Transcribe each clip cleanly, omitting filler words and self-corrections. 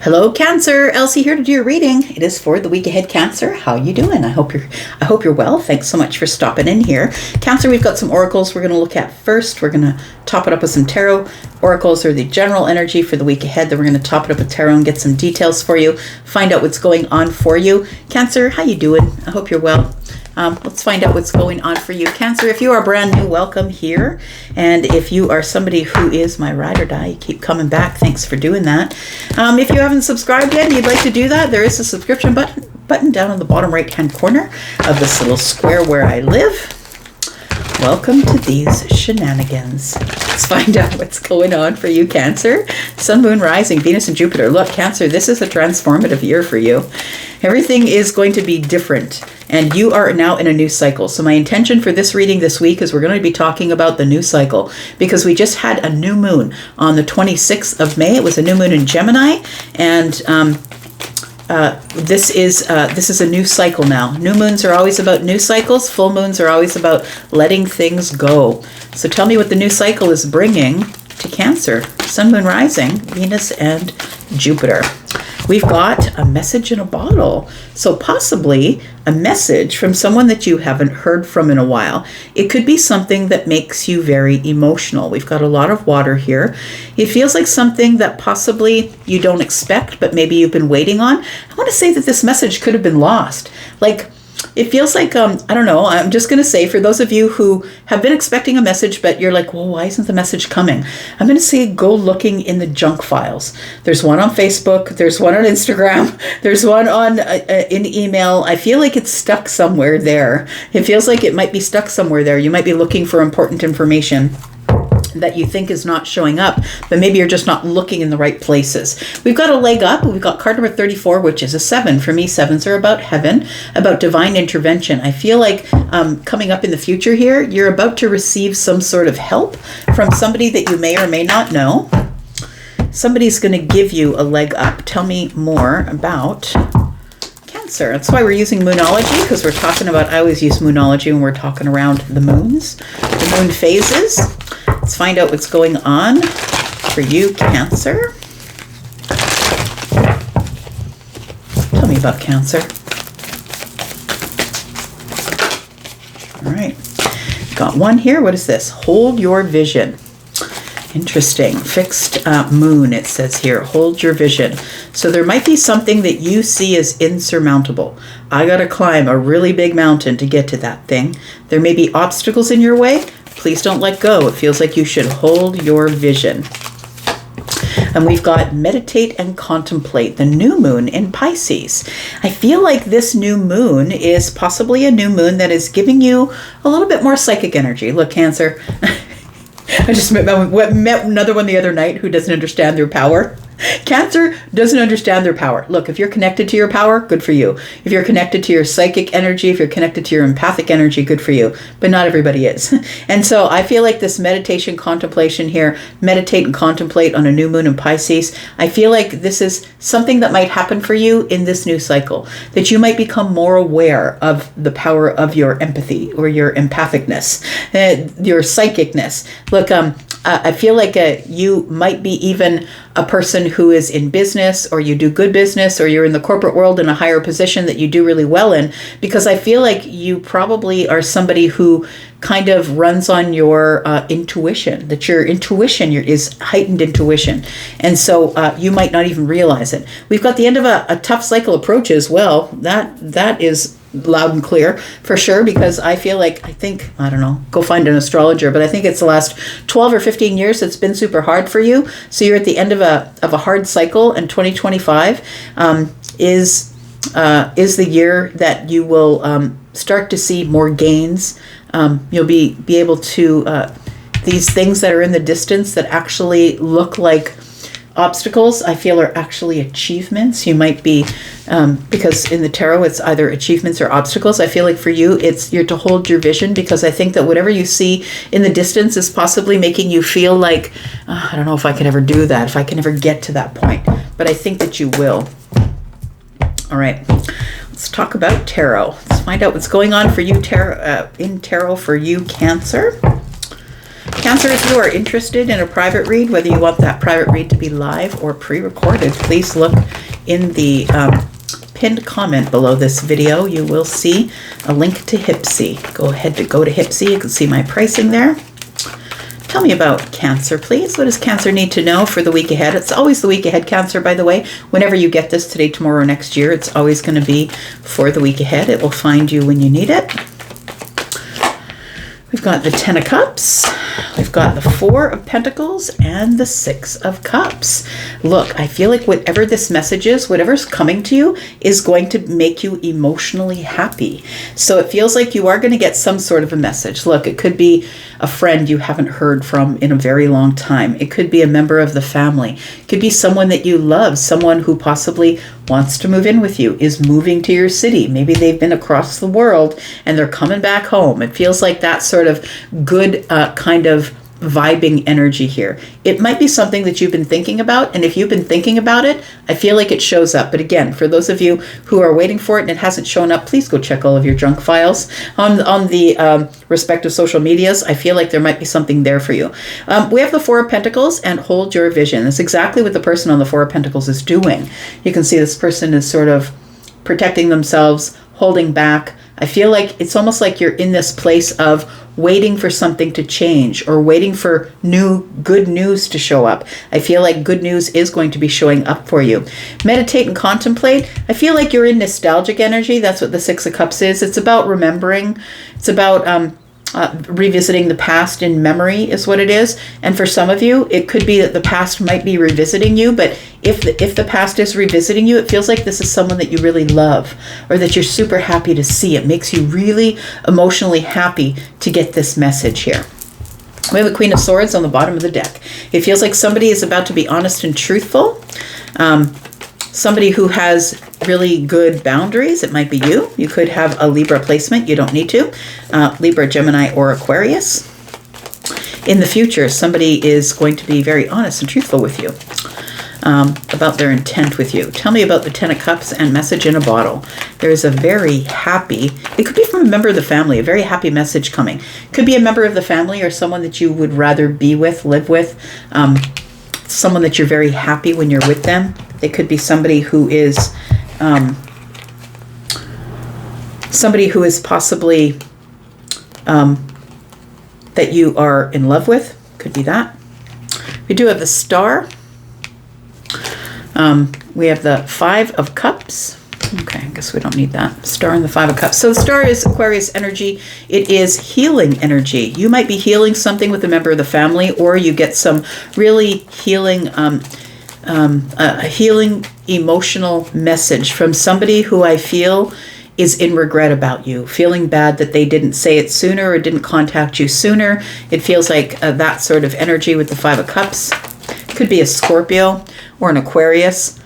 Hello, Cancer. Elsie here to do your reading. It is for the week ahead, Cancer. How you doing? I hope you're well. Thanks so much for stopping in here. Cancer, we've got some oracles we're going to look at first. We're going to top it up with some tarot. Oracles are the general energy for the week ahead. Then we're going to top it up with tarot and get some details for you. Find out what's going on for you. Cancer, how you doing? I hope you're well. Let's find out what's going on for you. Cancer, if you are brand new, welcome here. And if you are somebody who is my ride or die, you keep coming back. Thanks for doing that. If you haven't subscribed yet and you'd like to do that, there is a subscription button down in the bottom right-hand corner of this little square where I live. Welcome to these shenanigans. Let's find out what's going on for you, Cancer. Sun, Moon, Rising, Venus, and Jupiter. Look, Cancer, this is a transformative year for you. Everything is going to be different, and you are now in a new cycle. So my intention for this reading this week is we're going to be talking about the new cycle, because we just had a new moon on the 26th of May. It was a new moon in Gemini, and this is a new cycle now. New moons are always about new cycles. Full moons are always about letting things go. So tell me what the new cycle is bringing to Cancer. Sun, Moon, Rising, Venus, and Jupiter. We've got a message in a bottle. So possibly a message from someone that you haven't heard from in a while. It could be something that makes you very emotional. We've got a lot of water here. It feels like something that possibly you don't expect, but maybe you've been waiting on. I want to say that this message could have been lost. Like, it feels like, I don't know, I'm just going to say, for those of you who have been expecting a message, but you're like, well, why isn't the message coming? I'm going to say, go looking in the junk files. There's one on Facebook. There's one on Instagram. There's one on in email. I feel like it's stuck somewhere there. It feels like it might be stuck somewhere there. You might be looking for important information that you think is not showing up, but maybe you're just not looking in the right places. We've got a leg up. We've got card number 34, which is a 7. For me, 7s are about heaven, about divine intervention. I feel like coming up in the future here, you're about to receive some sort of help from somebody that you may or may not know. Somebody's going to give you a leg up. Tell me more about Cancer. That's why we're using Moonology, because we're talking about, I always use Moonology when we're talking around the moons, the moon phases. Let's find out what's going on for you, Cancer. Tell me about Cancer. All right. Got one here. What is this? Hold your vision. Interesting. Fixed moon, it says here. Hold your vision. So there might be something that you see as insurmountable. I got to climb a really big mountain to get to that thing. There may be obstacles in your way. Please don't let go. It feels like you should hold your vision. And we've got meditate and contemplate, the new moon in Pisces. I feel like this new moon is possibly a new moon that is giving you a little bit more psychic energy. Look, Cancer. I just met another one the other night who doesn't understand their power. Cancer doesn't understand their power. Look, if you're connected to your power, good for you. If you're connected to your psychic energy, if you're connected to your empathic energy, good for you. But not everybody is. And so I feel like this meditation contemplation here, meditate and contemplate on a new moon in Pisces, I feel like this is something that might happen for you in this new cycle, that you might become more aware of the power of your empathy or your empathicness, your psychicness. Look, I feel like you might be even a person who is in business, or you do good business, or you're in the corporate world in a higher position that you do really well in, because I feel like you probably are somebody who kind of runs on your intuition, that your intuition is heightened intuition. And so you might not even realize it. We've got the end of a tough cycle approach as well. That is loud and clear for sure, because I feel like, I don't know, go find an astrologer, but I think it's the last 12 or 15 years that's been super hard for you. So you're at the end of a hard cycle, and 2025 is the year that you will start to see more gains. You'll be able to, these things that are in the distance that actually look like obstacles, I feel, are actually achievements. You might be, because in the tarot it's either achievements or obstacles. I feel like for you you're to hold your vision, because I think that whatever you see in the distance is possibly making you feel like, I don't know if I can ever do that, if I can ever get to that point, but I think that you will. All right, let's talk about tarot. Let's find out what's going on for you, in tarot for you, Cancer. Cancer, if you are interested in a private read, whether you want that private read to be live or pre-recorded, please look in the pinned comment below this video. You will see a link to Hypsee. Go to Hypsee. You can see my pricing there. Tell me about Cancer, please. What does Cancer need to know for the week ahead? It's always the week ahead, Cancer, by the way. Whenever you get this, today, tomorrow, or next year, it's always going to be for the week ahead. It will find you when you need it. We've got the 10 of Cups, we've got the 4 of Pentacles, and the 6 of Cups. Look, I feel like whatever this message is, whatever's coming to you, is going to make you emotionally happy. So it feels like you are going to get some sort of a message. Look, it could be a friend you haven't heard from in a very long time. It could be a member of the family. It could be someone that you love, someone who possibly wants to move in with you, is moving to your city. Maybe they've been across the world and they're coming back home. It feels like that sort of good kind of vibing energy here. It might be something that you've been thinking about, and if you've been thinking about it, I feel like it shows up. But again, for those of you who are waiting for it and it hasn't shown up, please go check all of your junk files on the respective social medias. I feel like there might be something there for you. We have the 4 of Pentacles and hold your vision. That's exactly what the person on the 4 of Pentacles is doing. You can see this person is sort of protecting themselves, holding back. I feel like it's almost like you're in this place of waiting for something to change or waiting for good news to show up. I feel like good news is going to be showing up for you. Meditate and contemplate. I feel like you're in nostalgic energy. That's what the 6 of Cups is. It's about remembering. It's about revisiting the past in memory is what it is. And for some of you, it could be that the past might be revisiting you, but if the past is revisiting you, it feels like this is someone that you really love or that you're super happy to see. It makes you really emotionally happy to get this message here. We have a Queen of Swords on the bottom of the deck. It feels like somebody is about to be honest and truthful. Somebody who has really good boundaries. It might be you. You could have a Libra placement. You don't need to. Libra, Gemini, or Aquarius. In the future, somebody is going to be very honest and truthful with you about their intent with you. Tell me about the 10 of Cups and message in a bottle. There is a very happy, it could be from a member of the family, a very happy message coming. Could be a member of the family or someone that you would rather be with, live with, someone that you're very happy when you're with them. It could be somebody who is possibly that you are in love with. Could be that. We do have the Star. We have the 5 of Cups. Okay, I guess we don't need that. Star and the 5 of Cups. So the Star is Aquarius energy. It is healing energy. You might be healing something with a member of the family, or you get some really healing a healing emotional message from somebody who I feel is in regret about you, feeling bad that they didn't say it sooner or didn't contact you sooner. It feels like that sort of energy with the 5 of Cups. Could be a Scorpio or an Aquarius.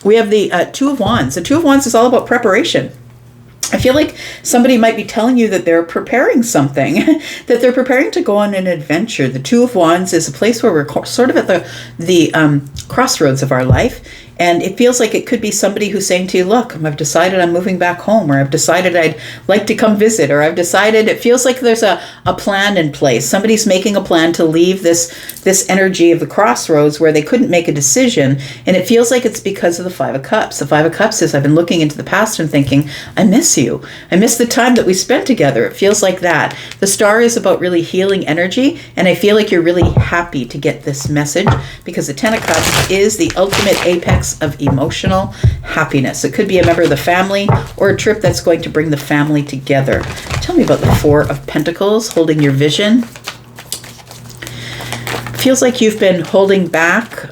We have the 2 of Wands. The 2 of Wands is all about preparation. I feel like somebody might be telling you that they're preparing something, that they're preparing to go on an adventure. The 2 of Wands is a place where we're sort of at the crossroads of our life. And it feels like it could be somebody who's saying to you, look, I've decided I'm moving back home, or I've decided I'd like to come visit, or I've decided, it feels like there's a plan in place. Somebody's making a plan to leave this energy of the crossroads where they couldn't make a decision. And it feels like it's because of the 5 of Cups. The 5 of Cups is, I've been looking into the past and thinking, I miss you. I miss the time that we spent together. It feels like that. The Star is about really healing energy. And I feel like you're really happy to get this message because the 10 of Cups is the ultimate apex of emotional happiness. It could be a member of the family or a trip that's going to bring the family together. Tell me about the 4 of Pentacles, holding your vision. Feels like you've been holding back.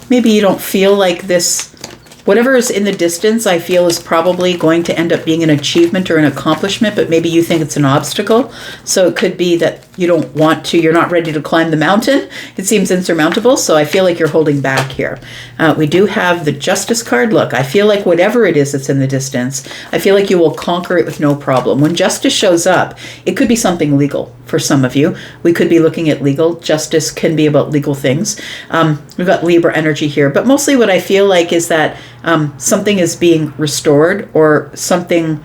Maybe you don't feel like this, whatever is in the distance, I feel is probably going to end up being an achievement or an accomplishment, but maybe you think it's an obstacle. So it could be that you don't want to, you're not ready to climb the mountain. It seems insurmountable. So I feel like you're holding back here. We do have the Justice card. Look, I feel like whatever it is that's in the distance, I feel like you will conquer it with no problem. When justice shows up, it could be something legal for some of you. We could be looking at legal. Justice can be about legal things. We've got Libra energy here, but mostly what I feel like is that something is being restored or something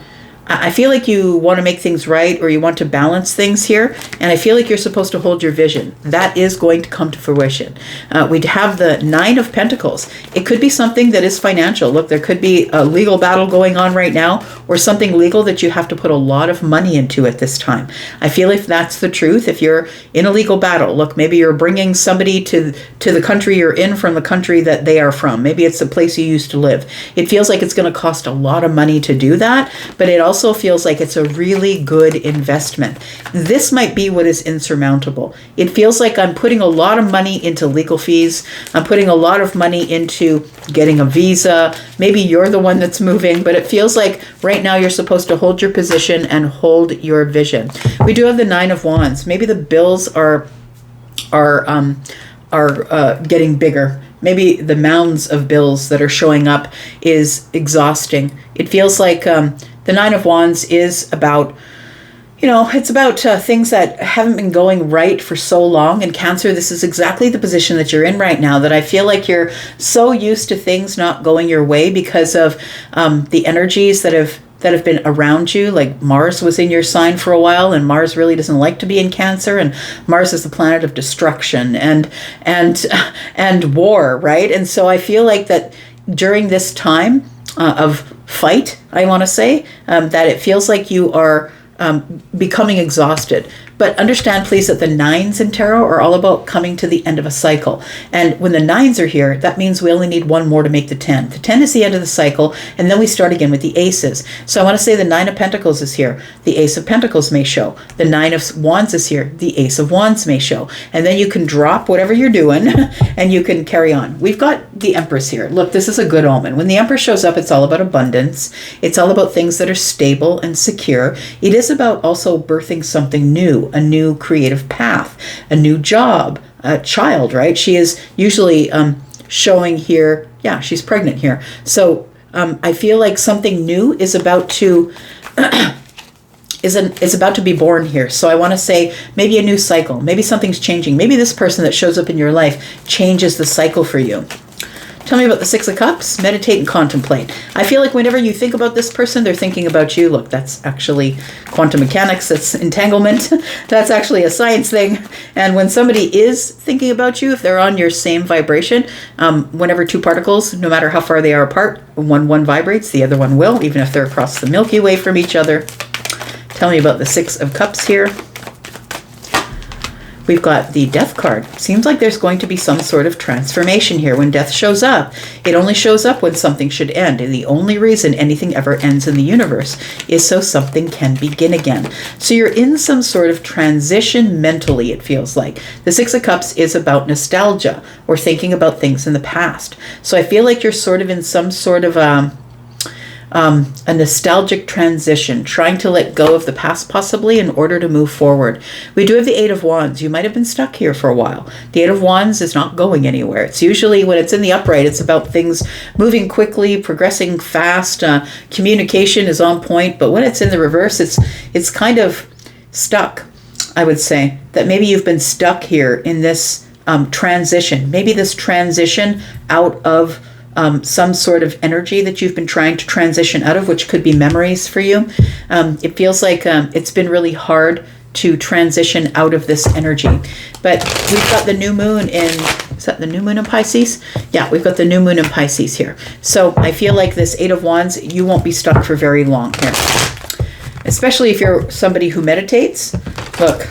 I feel like you want to make things right, or you want to balance things here, and I feel like you're supposed to hold your vision. That is going to come to fruition. We'd have the Nine of Pentacles. It could be something that is financial. Look, there could be a legal battle going on right now, or something legal that you have to put a lot of money into at this time. I feel if that's the truth, if you're in a legal battle, look, maybe you're bringing somebody to the country you're in from the country that they are from. Maybe it's the place you used to live. It feels like it's going to cost a lot of money to do that, but it also feels like it's a really good investment. This might be what is insurmountable. It feels like I'm putting a lot of money into legal fees. I'm putting a lot of money into getting a visa. Maybe you're the one that's moving, but it feels like right now you're supposed to hold your position and hold your vision. We do have the Nine of Wands. Maybe the bills are getting bigger. Maybe the mounds of bills that are showing up is exhausting. It feels like the Nine of Wands is about, it's about things that haven't been going right for so long. And Cancer, this is exactly the position that you're in right now, that I feel like you're so used to things not going your way because of the energies that have been around you. Like Mars was in your sign for a while, and Mars really doesn't like to be in Cancer, and Mars is the planet of destruction and war, right? And so I feel like that during this time of fight, I want to say, that it feels like you are becoming exhausted. But understand, please, that the nines in tarot are all about coming to the end of a cycle. And when the nines are here, that means we only need one more to make the 10. The 10 is the end of the cycle, and then we start again with the aces. So I want to say the Nine of Pentacles is here. The Ace of Pentacles may show. The Nine of Wands is here. The Ace of Wands may show. And then you can drop whatever you're doing, and you can carry on. We've got the Empress here. Look, this is a good omen. When the Empress shows up, it's all about abundance. It's all about things that are stable and secure. It is about also birthing something new, a new creative path, a new job, a child, right? She is usually showing here, yeah, she's pregnant here. So I feel like something new is about to is about to be born here. So I want to say maybe a new cycle, maybe something's changing. Maybe this person that shows up in your life changes the cycle for you. Tell me about the Six of Cups. Meditate and contemplate. I feel like whenever you think about this person, they're thinking about you. Look, that's actually quantum mechanics. That's entanglement. That's actually a science thing. And when somebody is thinking about you, if they're on your same vibration, whenever two particles, no matter how far they are apart, one vibrates, the other one will, even if they're across the Milky Way from each other. Tell me about the Six of Cups here. We've got the Death card. Seems like there's going to be some sort of transformation here. When death shows up, it only shows up when something should end. And the only reason anything ever ends in the universe is so something can begin again. So you're in some sort of transition mentally, it feels like. The Six of Cups is about nostalgia or thinking about things in the past. So I feel like you're sort of in some sort of a nostalgic transition, trying to let go of the past possibly in order to move forward. We do have the Eight of Wands. You might have been stuck here for a while. The Eight of Wands is not going anywhere. It's usually when it's in the upright, it's about things moving quickly, progressing fast. Communication is on point, but when it's in the reverse, it's kind of stuck. I would say that maybe you've been stuck here in this transition. Maybe this transition out of some sort of energy that you've been trying to transition out of, which could be memories for you. It feels like it's been really hard to transition out of this energy. But we've got the new moon in, is that the new moon in Pisces? Yeah, we've got the new moon in Pisces here. So I feel like this Eight of Wands, you won't be stuck for very long here. Especially if you're somebody who meditates. Look,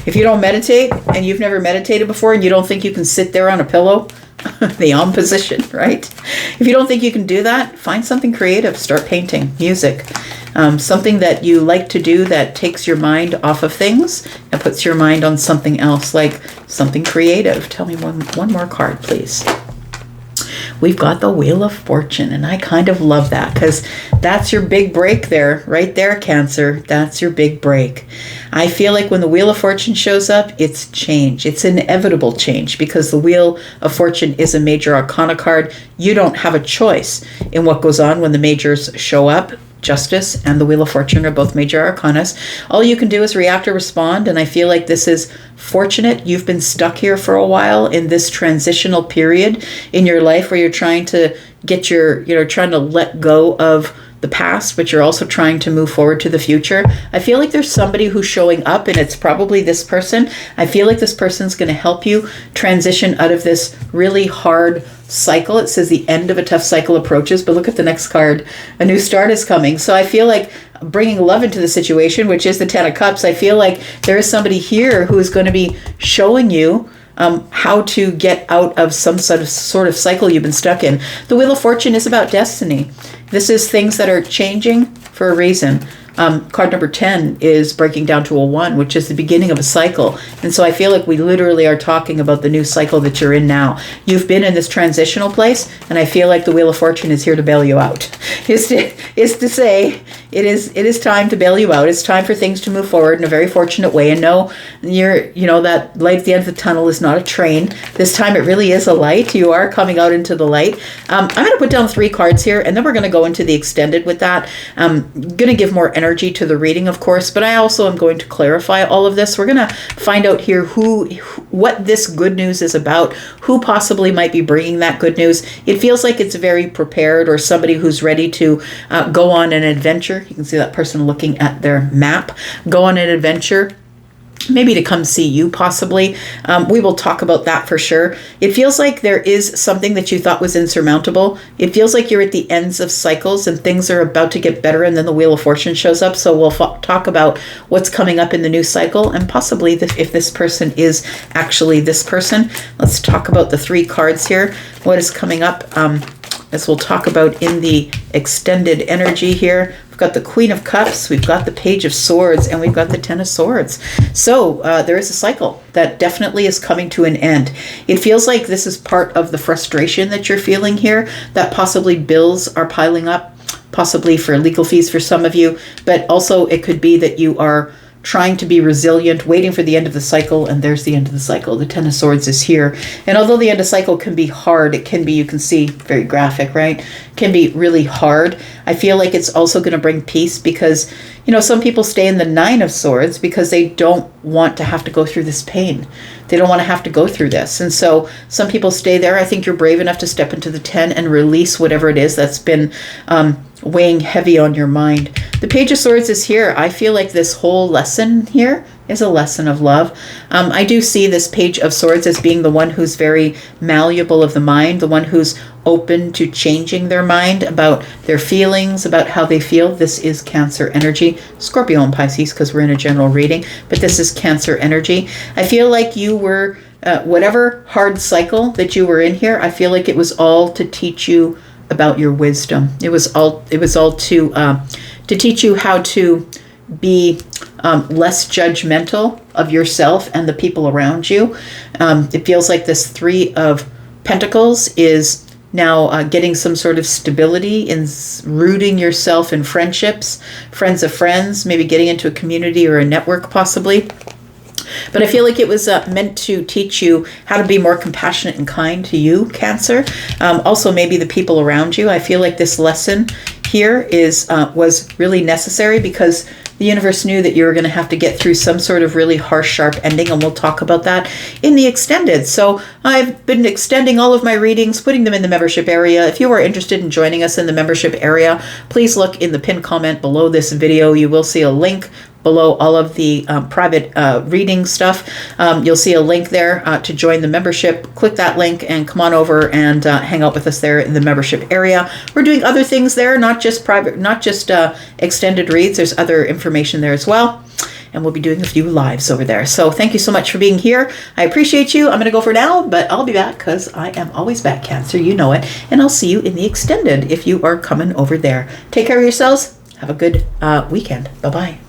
if you don't meditate and you've never meditated before and you don't think you can sit there on a pillow, the Om position, right? If you don't think you can do that, find something creative. Start painting, music, something that you like to do that takes your mind off of things and puts your mind on something else, like something creative. Tell me one more card, please. We've got the Wheel of Fortune, and I kind of love that because that's your big break there, right there, Cancer. That's your big break. I feel like when the Wheel of Fortune shows up, it's change. It's inevitable change because the Wheel of Fortune is a major arcana card. You don't have a choice in what goes on when the majors show up. Justice and the Wheel of Fortune are both major arcanas. All you can do is react or respond, and I feel like this is fortunate. You've been stuck here for a while in this transitional period in your life where you're trying to get trying to let go of the past, but you're also trying to move forward to the future. I feel like there's somebody who's showing up, and it's probably this person. I feel like this person's going to help you transition out of this really hard cycle. It says the end of a tough cycle approaches, but look at the next card. A new start is coming. So I feel like bringing love into the situation, which is the Ten of Cups, I feel like there is somebody here who is going to be showing you how to get out of some sort of cycle you've been stuck in. The Wheel of Fortune is about destiny. This is things that are changing for a reason. Card number 10 is breaking down to a 1, which is the beginning of a cycle. And so I feel like we literally are talking about the new cycle that you're in now. You've been in this transitional place, and I feel like the Wheel of Fortune is here to bail you out. Is to say it is time to bail you out. It's time for things to move forward in a very fortunate way. And no, that light at the end of the tunnel is not a train. This time it really is a light. You are coming out into the light. I'm going to put down 3 cards here, and then we're going to go into the extended with that. I'm going to give more energy to the reading, of course, but I also am going to clarify all of this. We're going to find out here what this good news is about, who possibly might be bringing that good news. It feels like it's very prepared, or somebody who's ready to go on an adventure. You can see that person looking at their map. Go on an adventure. Maybe to come see you, possibly. We will talk about that for sure. It feels like there is something that you thought was insurmountable. It feels like you're at the ends of cycles and things are about to get better, and then the Wheel of Fortune shows up. So we'll talk about what's coming up in the new cycle, and possibly if this person is actually this person. Let's talk about the 3 cards here. What is coming up? As we'll talk about in the extended energy here. We've got the Queen of Cups, we've got the Page of Swords, and we've got the Ten of Swords. So there is a cycle that definitely is coming to an end. It feels like this is part of the frustration that you're feeling here, that possibly bills are piling up, possibly for legal fees for some of you, but also it could be that you are trying to be resilient, waiting for the end of the cycle, and there's the end of the cycle. The Ten of Swords is here. And although the end of cycle can be hard, it can be, you can see, very graphic, right? Can be really hard. I feel like it's also going to bring peace because, some people stay in the 9 of Swords because they don't want to have to go through this pain. They don't want to have to go through this. And so some people stay there. I think you're brave enough to step into the 10 and release whatever it is that's been weighing heavy on your mind. The Page of Swords is here. I feel like this whole lesson here is a lesson of love. I do see this Page of Swords as being the one who's very malleable of the mind, the one who's open to changing their mind about their feelings, about how they feel. This is Cancer energy, Scorpio and Pisces, because we're in a general reading, but this is Cancer energy. I feel like you were, whatever hard cycle that you were in here, I feel like it was all to teach you about your wisdom. It was all to teach you how to be less judgmental of yourself and the people around you. It feels like this 3 of Pentacles is now getting some sort of stability in rooting yourself in friendships, friends of friends, maybe getting into a community or a network possibly. But I feel like it was meant to teach you how to be more compassionate and kind to you, Cancer. Also, maybe the people around you. I feel like this lesson here was really necessary because the universe knew that you were going to have to get through some sort of really harsh, sharp ending, and we'll talk about that in the extended. So I've been extending all of my readings, putting them in the membership area. If you are interested in joining us in the membership area, please look in the pinned comment below this video. You will see a link below all of the private reading stuff. You'll see a link there to join the membership. Click that link and come on over and hang out with us there in the membership area. We're doing other things there, not just private, not just extended reads. There's other information there as well. And we'll be doing a few lives over there. So thank you so much for being here. I appreciate you. I'm going to go for now, but I'll be back because I am always back, Cancer. You know it. And I'll see you in the extended if you are coming over there. Take care of yourselves. Have a good weekend. Bye-bye.